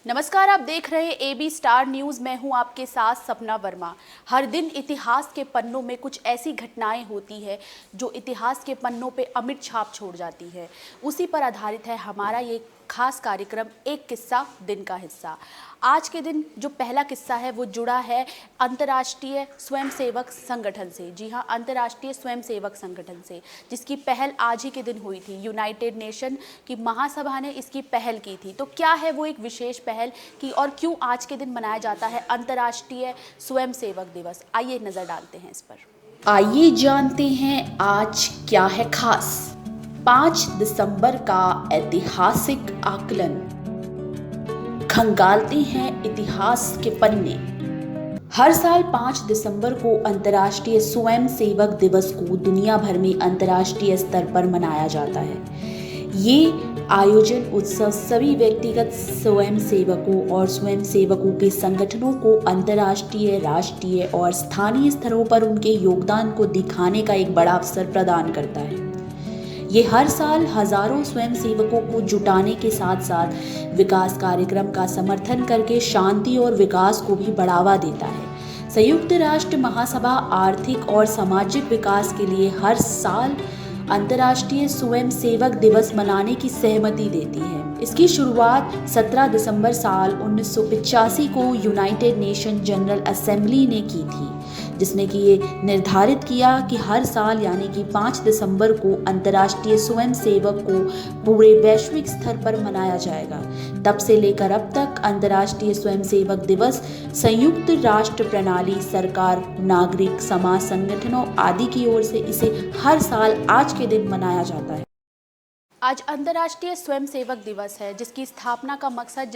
नमस्कार, आप देख रहे हैं AB स्टार न्यूज़। मैं हूं आपके साथ सपना वर्मा। हर दिन इतिहास के पन्नों में कुछ ऐसी घटनाएं होती है जो इतिहास के पन्नों पे अमिट छाप छोड़ जाती है। उसी पर आधारित है हमारा ये खास कार्यक्रम, एक किस्सा दिन का हिस्सा। आज के दिन जो पहला किस्सा है वो जुड़ा है अंतर्राष्ट्रीय स्वयंसेवक संगठन से। जी हाँ, अंतर्राष्ट्रीय स्वयंसेवक संगठन से, जिसकी पहल आज ही के दिन हुई थी। यूनाइटेड नेशन की महासभा ने इसकी पहल की थी। तो क्या है वो एक विशेष पहल की और क्यों आज के दिन मनाया जाता है अंतर्राष्ट्रीय स्वयंसेवक दिवस? आइए नजर डालते हैं इस पर। आइए जानते हैं आज क्या है खास। 5 दिसंबर का ऐतिहासिक आकलन, खंगालते हैं इतिहास के पन्ने। हर साल 5 दिसंबर को अंतर्राष्ट्रीय स्वयंसेवक दिवस को दुनिया भर में अंतर्राष्ट्रीय स्तर पर मनाया जाता है। ये आयोजन उत्सव सभी व्यक्तिगत स्वयंसेवकों और स्वयंसेवकों के संगठनों को अंतर्राष्ट्रीय, राष्ट्रीय और स्थानीय स्तरों पर उनके योगदान को दिखाने का एक बड़ा अवसर प्रदान करता है। ये हर साल हजारों स्वयंसेवकों को जुटाने के साथ साथ विकास कार्यक्रम का समर्थन करके शांति और विकास को भी बढ़ावा देता है। संयुक्त राष्ट्र महासभा आर्थिक और सामाजिक विकास के लिए हर साल अंतर्राष्ट्रीय स्वयंसेवक दिवस मनाने की सहमति देती है। इसकी शुरुआत 17 दिसंबर साल 1985 को यूनाइटेड नेशन जनरल असेंबली ने की थी, जिसने कि ये निर्धारित किया कि हर साल यानी कि 5 दिसंबर को अंतर्राष्ट्रीय स्वयंसेवक को पूरे वैश्विक स्तर पर मनाया जाएगा। तब से लेकर अब तक अंतर्राष्ट्रीय स्वयंसेवक दिवस संयुक्त राष्ट्र प्रणाली, सरकार, नागरिक समाज संगठनों आदि की ओर से इसे हर साल आज के दिन मनाया जाता है। आज अंतर्राष्ट्रीय स्वयंसेवक दिवस है, जिसकी स्थापना का मकसद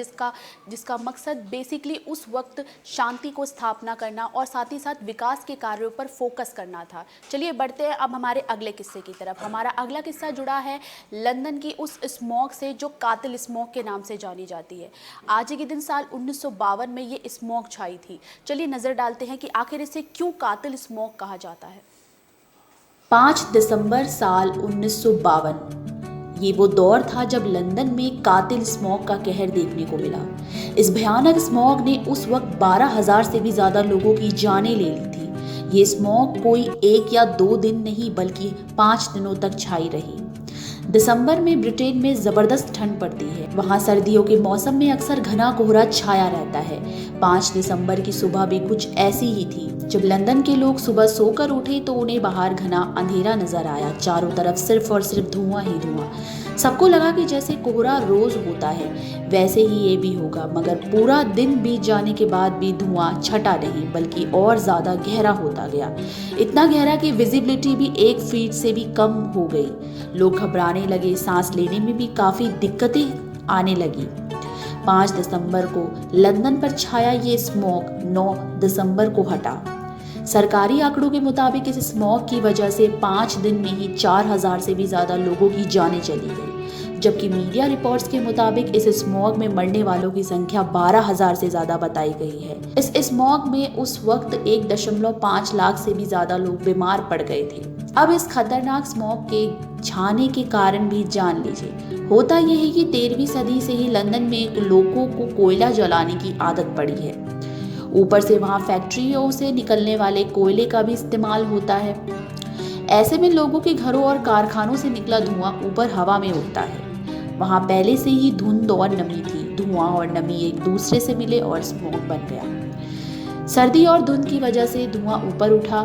जिसका मकसद बेसिकली उस वक्त शांति को स्थापना करना और साथ ही साथ विकास के कार्यों पर फोकस करना था। चलिए बढ़ते हैं अब हमारे अगले किस्से की तरफ। हमारा अगला किस्सा जुड़ा है लंदन की उस स्मॉग से जो कातिल स्मॉग के नाम से जानी जाती है। आज ही के दिन साल 1952 में ये स्मॉग छाई थी। चलिए नज़र डालते हैं कि आखिर इसे क्यों कातिल स्मॉग कहा जाता है। 5 दिसंबर साल 1952 ये वो दौर था जब लंदन में कातिल स्मॉग का कहर देखने को मिला। इस भयानक स्मॉग ने उस वक्त 12,000 से भी ज्यादा लोगों की जानें ले ली थी। ये स्मॉग कोई 1 या 2 दिन नहीं बल्कि 5 दिनों तक छाई रही। दिसंबर में ब्रिटेन में जबरदस्त ठंड पड़ती है। वहाँ सर्दियों के मौसम में अक्सर घना कोहरा छाया रहता है। 5 दिसंबर की सुबह भी कुछ ऐसी ही थी। जब लंदन के लोग सुबह सोकर उठे तो उन्हें बाहर घना अंधेरा नजर आया। चारों तरफ सिर्फ और सिर्फ धुआं ही धुआं। सबको लगा कि जैसे कोहरा रोज होता है वैसे ही ये भी होगा, मगर पूरा दिन बीत जाने के बाद भी धुआं छटा नहीं बल्कि और ज्यादा गहरा होता गया। इतना गहरा कि विजिबिलिटी भी 1 फीट से भी कम हो गई। लोग घबराने लगे, सांस लेने में भी काफी दिक्कतें आने लगी। 5 दिसंबर को लंदन पर छाया ये स्मॉग 9 दिसंबर को हटा। सरकारी आंकड़ों के मुताबिक इस स्मॉग की वजह से 5 दिन में ही 4,000 से भी ज्यादा लोगों की जानें चली गई, जबकि मीडिया रिपोर्ट्स के मुताबिक इस स्मॉग में मरने वालों की संख्या 12,000 से ज्यादा बताई गई है। इस स्मॉग में उस वक्त 1.5 लाख से भी ज्यादा लोग बीमार पड़ गए थे। अब इस खतरनाक स्मॉग के छाने के कारण भी जान लीजिए। होता यह है कि 13वीं सदी से ही लंदन में लोगों को कोयला जलाने की आदत पड़ी है। ऊपर से वहाँ फैक्ट्रियों से निकलने वाले कोयले का भी इस्तेमाल होता है। ऐसे में लोगों के घरों और कारखानों से निकला धुआं ऊपर हवा में उड़ता है। वहाँ पहले से ही धुंध और नमी थी। धुआं और नमी एक दूसरे से मिले और स्मॉग बन गया। सर्दी और धुंध की वजह से धुआं ऊपर उठा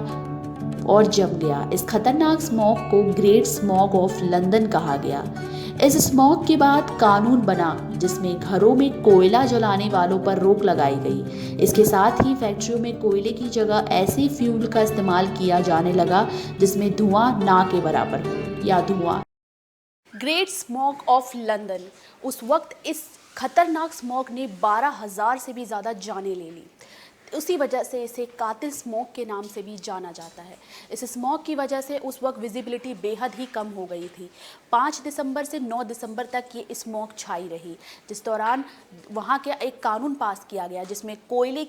और जम गया। इस खतरनाक स्मॉग को ग्रेट स्मॉग ऑफ लंदन कहा गया। इस स्मॉग के बाद कानून बना जिसमें घरों में कोयला जलाने वालों पर रोक लगाई गई। इसके साथ ही फैक्ट्रियों में कोयले की जगह ऐसे फ्यूल का इस्तेमाल किया जाने लगा जिसमें धुआं ना के बराबर हो या धुआं। ग्रेट स्मॉग ऑफ लंदन, उस वक्त इस खतरनाक स्मॉग ने 12,000 से भी ज़्यादा जानें ले ली। उसी वजह से इसे कातिल स्मोक के नाम से भी जाना जाता है। इस स्मोक की वजह से उस वक्त विजिबिलिटी बेहद ही कम हो गई थी। 5 दिसंबर से 9 दिसंबर तक ये स्मोक छाई रही, जिस दौरान वहाँ के एक कानून पास किया गया जिसमें कोयले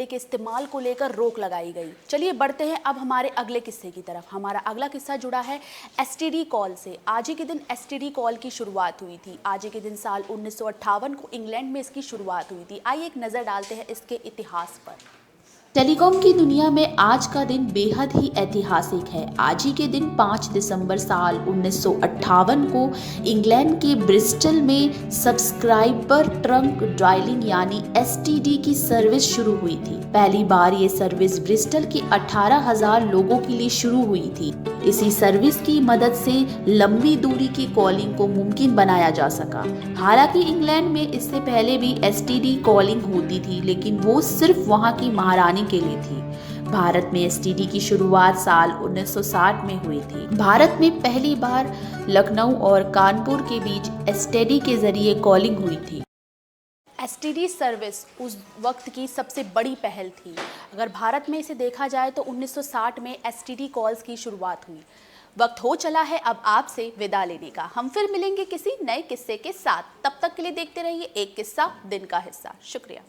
के इस्तेमाल को लेकर रोक लगाई गई। चलिए बढ़ते हैं अब हमारे अगले किस्से की तरफ। हमारा अगला किस्सा जुड़ा है एसटीडी कॉल से। आज ही के दिन एसटीडी कॉल की शुरुआत हुई थी। आज ही के दिन साल 1958 को इंग्लैंड में इसकी शुरुआत हुई थी। आइए एक नज़र डालते हैं इसके इतिहास पर। टेलीकॉम की दुनिया में आज का दिन बेहद ही ऐतिहासिक है। आज ही के दिन 5 दिसंबर साल 1958 को इंग्लैंड के ब्रिस्टल में सब्सक्राइबर ट्रंक डायलिंग यानी एसटीडी की सर्विस शुरू हुई थी। पहली बार ये सर्विस ब्रिस्टल के 18,000 लोगों के लिए शुरू हुई थी। इसी सर्विस की मदद से लंबी दूरी की कॉलिंग को मुमकिन बनाया जा सका। हालांकि इंग्लैंड में इससे पहले भी एसटीडी कॉलिंग होती थी, लेकिन वो सिर्फ वहां की महारानी के लिए थी। भारत में एसटीडी की शुरुआत साल 1960 में हुई थी। भारत में पहली बार लखनऊ और कानपुर के बीच एसटीडी के जरिए कॉलिंग हुई थी। एसटीडी सर्विस उस वक्त की सबसे बड़ी पहल थी। अगर भारत में इसे देखा जाए तो 1960 में एसटीडी कॉल्स की शुरुआत हुई। वक्त हो चला है अब आपसे विदा लेने का। हम फिर मिलेंगे किसी नए किस्से के साथ। तब तक के लिए देखते रहिए एक किस्सा दिन का हिस्सा। शुक्रिया।